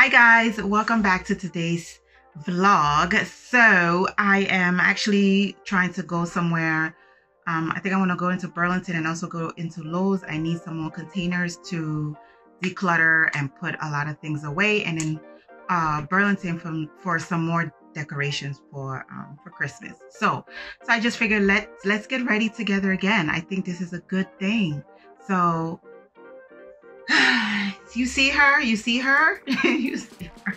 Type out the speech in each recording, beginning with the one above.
Hi guys, welcome back to today's vlog. So I am actually trying to go somewhere. I think I want to go into Burlington and also go into Lowe's. I need some more containers to declutter and put a lot of things away, and then Burlington for some more decorations for Christmas. So I just figured let's get ready together again. I think this is a good thing. So you see her? You see her? You see her?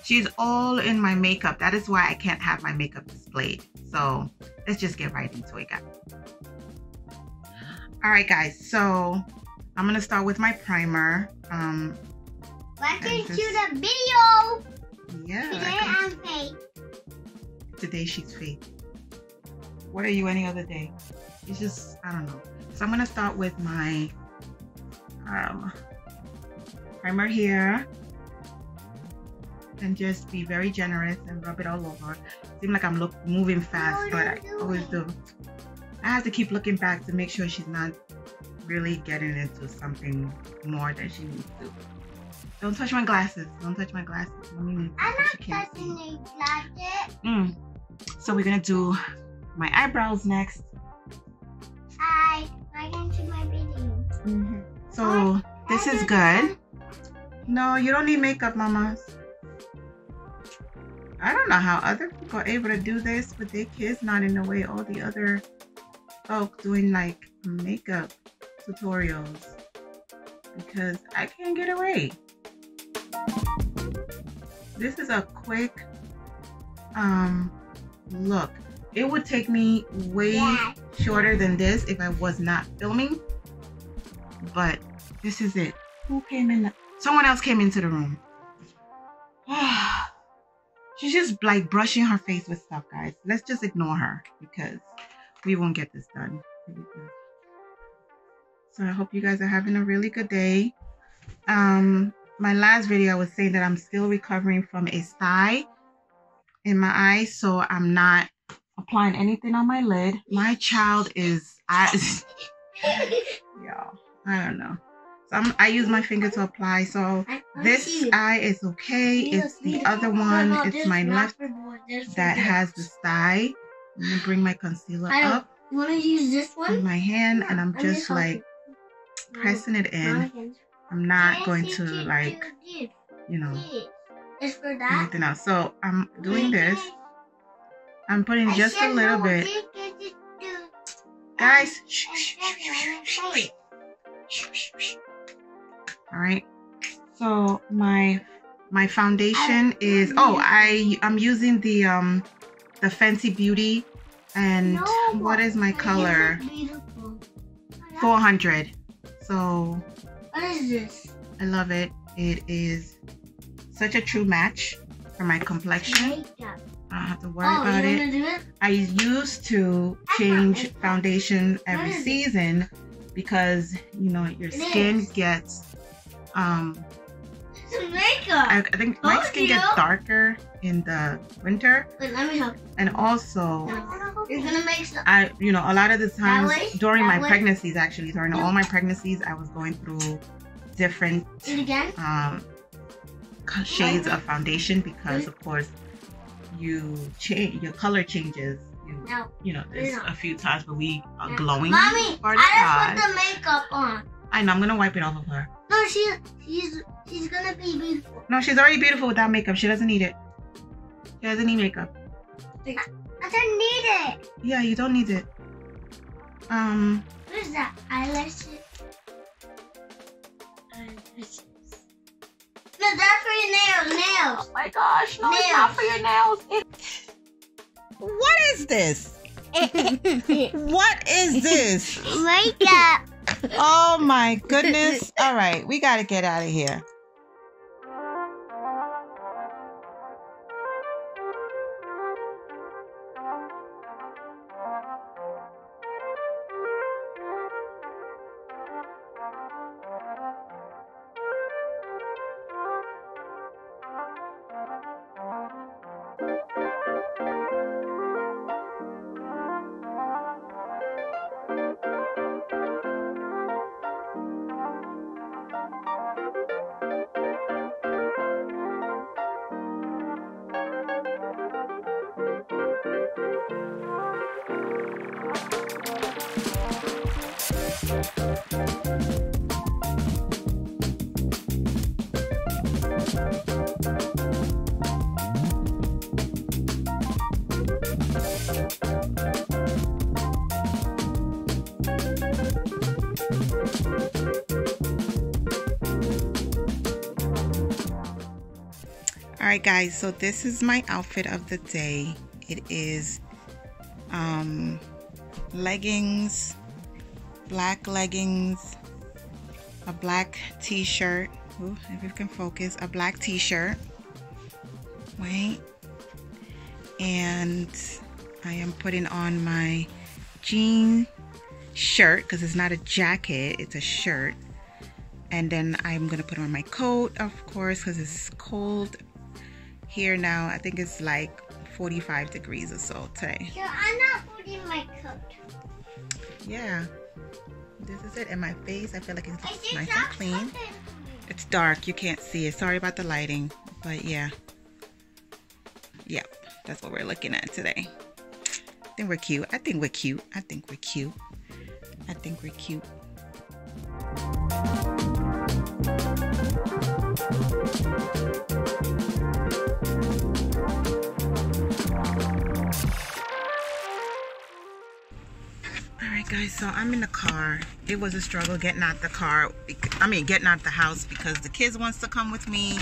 She's all in my makeup. That is why I can't have my makeup displayed. So let's just get right into it, guys. All right, guys. So I'm gonna start with my primer. Welcome to the video. Yeah. Today I'm fake. Today she's fake. What are you any other day? It's just, I don't know. So I'm gonna start with my primer here and just be very generous and rub it all over. Seems like I'm moving fast, but I always do. I have to keep looking back to make sure she's not really getting into something more than she needs to. Don't touch my glasses. Don't touch my glasses. I'm not touching the glasses. So we're gonna do my eyebrows next. Hi, welcome to my video. So this is good. No, you don't need makeup, mamas. I don't know how other people are able to do this with their kids not in the way all the other folks doing like makeup tutorials, because I can't get away. This is a quick look. It would take me way shorter than this if I was not filming, but this is it. Who came in? Someone else came into the room. She's just like brushing her face with stuff, guys. Let's just ignore her because we won't get this done. So I hope you guys are having a really good day. My last video I was saying that I'm still recovering from a sty in my eye, so I'm not applying anything on my lid. My child is, yeah, I don't know. So I use my finger to apply. So this eye is okay. It's the other one. It's my left that has the sty. Let me bring my concealer up. You want to use this one? With my hand, and I'm just like pressing it in. I'm not going to like, you know, anything else. So I'm doing this. I'm putting just a little bit. Guys, all right. So my foundation is, I'm using the Fenty Beauty, and what is my color? 400. So what is this? I love it. It is such a true match for my complexion. I don't have to worry about it. I used to change foundation every season because, you know, your skin gets I think my skin gets darker in the winter. Wait, let me help. And also, You're gonna make some. you know, a lot of the times during my pregnancies, actually, during all my pregnancies, I was going through different shades of foundation because, of course, you change, your color changes. You know, there's a few times where we are glowing. Mommy, I just put the makeup on. I know, I'm gonna wipe it off of her. No, she's gonna be beautiful. No, she's already beautiful without makeup. She doesn't need it. She doesn't need makeup. I don't need it. Yeah, you don't need it. What is that? Eyelashes? No, that's for your nails. Nails. Oh my gosh, no, nails. It's not for your nails. What is this? What is this? Makeup. Oh my goodness. All right, we got to get out of here. Alright guys, so this is my outfit of the day. It is leggings, black leggings, a black t-shirt. Ooh, if you can focus, a black t-shirt. Wait. And I am putting on my jean shirt because it's not a jacket, it's a shirt. And then I'm gonna put on my coat, of course, because it's cold here now. I think it's like 45 degrees or so today. So I'm not putting my coat. Yeah, this is it. And my face, I feel like it's nice and clean. It's dark, you can't see it. Sorry about the lighting, but yeah. Yep, that's what we're looking at today. I think we're cute. I think we're cute. I think we're cute. I think we're cute. Alright guys, so I'm in the car. It was a struggle getting out the car. Getting out the house because the kids wants to come with me.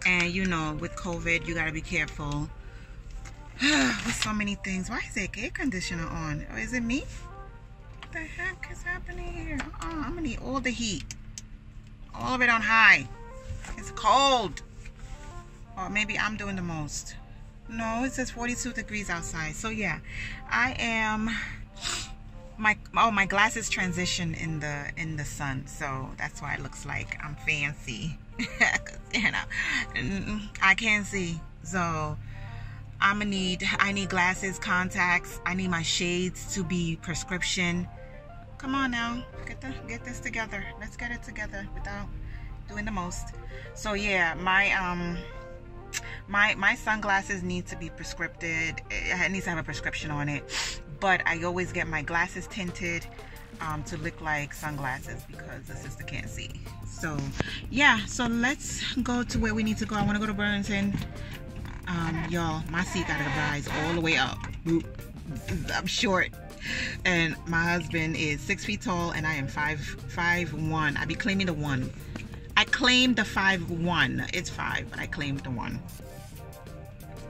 And you know, with COVID, you gotta be careful. With so many things. Why is the air conditioner on? Or is it me? What the heck is happening here? I'm gonna need all the heat. All of it on high. It's cold. Or maybe I'm doing the most. No, it says 42 degrees outside. So yeah, I am... my glasses transition in the sun, so that's why it looks like I'm fancy. You know, I can't see, so I need glasses, contacts. I need my shades to be prescription. Come on now, get this together. Let's get it together without doing the most. So yeah, my sunglasses need to be prescribed. It needs to have a prescription on it. But I always get my glasses tinted to look like sunglasses because the sister can't see. So yeah, so let's go to where we need to go. I want to go to Burlington. Y'all, my seat got to rise all the way up. I'm short, and my husband is 6 feet tall, and I am 5'1". I be claiming the 1. I claimed the 5'1". It's 5, but I claimed the 1.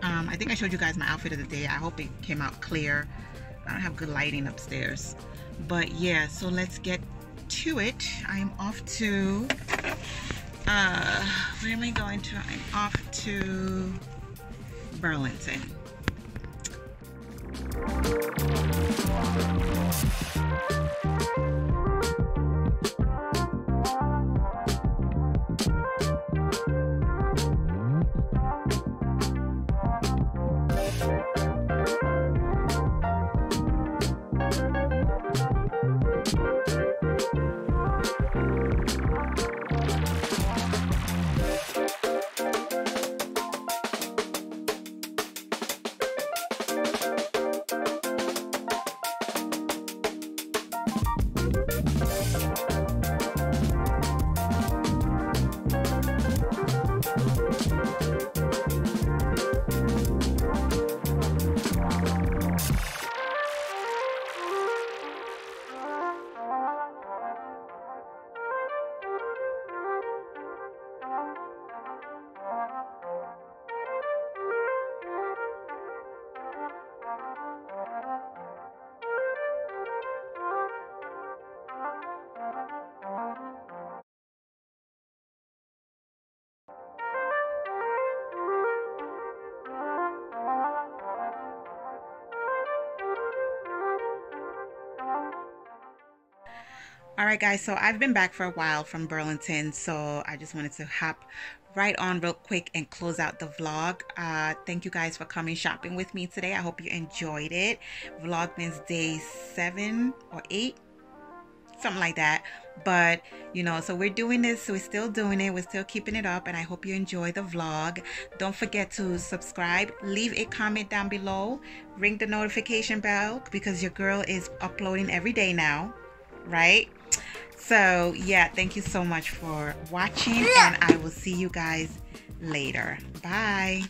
I think I showed you guys my outfit of the day. I hope it came out clear. I don't have good lighting upstairs, but yeah, so let's get to it. I'm off to where am I going to? I'm off to Burlington. Alright guys, so I've been back for a while from Burlington, so I just wanted to hop right on real quick and close out the vlog. Thank you guys for coming shopping with me today. I hope you enjoyed it. Vlogmas day 7 or 8, something like that. But you know, so we're doing this, so we're still doing it, we're still keeping it up, and I hope you enjoy the vlog. Don't forget to subscribe, leave a comment down below, ring the notification bell because your girl is uploading every day now, right? So yeah, thank you so much for watching, and I will see you guys later. Bye.